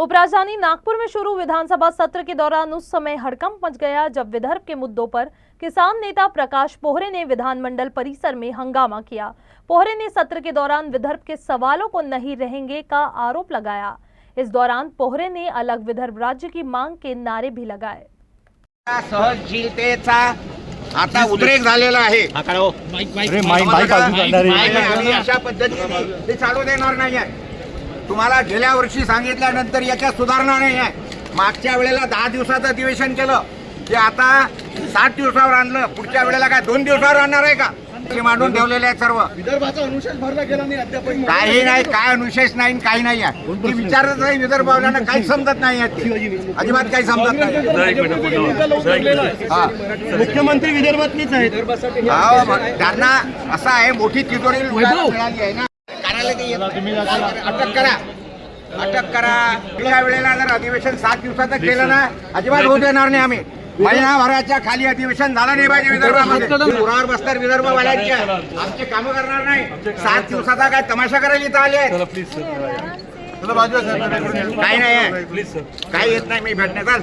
उपराजधानी नागपुर में शुरू विधानसभा सत्र के दौरान उस समय हड़कंप मच गया जब विदर्भ के मुद्दों पर किसान नेता प्रकाश पोहरे ने विधानमंडल परिसर में हंगामा किया। पोहरे ने सत्र के दौरान विदर्भ के सवालों को नहीं रहेंगे का आरोप लगाया। इस दौरान पोहरे ने अलग विदर्भ राज्य की मांग के नारे भी लगाए। सहनशीलतेचा आता उद्रेक झालेला आहे। अशा पद्धतीने ते चालू देणार नाही आहे। तुम्हाला गेल्या वर्षी सांगितल्यानंतर याच्यात सुधारणा नाही आहे। मागच्या वेळेला 10 दिवसाचं अधिवेशन केलं ते आता 60 दिवसावर आणलं। पुढच्या वेळेला काय 2 दिवसावर आणणार आहे का? ते मांडून ठेवलेले आहेत सर्व। विदर्भाचा अनुशेष भरला गेला नाही अद्याप काही नाही, काय अनुशेष नाही, काही नाही आहे। ती विचारत नाही विदर्भावाल्यांना काही समजत नाही आहे, अजिबात काही समजत नाही। मुख्यमंत्री विदर्भातलीच आहेत। त्यांना असं आहे मोठी तिजोरी मिळाली आहे ना, अटक करा, अटक करा। पुढच्या वेळेला जर अधिवेशन 7 दिवसाचं केलं ना अजिबात होऊ देणार नाही आम्ही। महिनाभराच्या खाली अधिवेशन झालं नाही पाहिजे विदर्भामध्ये। पुरावर बसतात विदर्भवाल्यांचे, आमचे कामं करणार नाही। 7 दिवसाचा काय तमाशा करायला इथं आले आहेत? काही नाही आहे, काही येत नाही मी भेटण्याचा।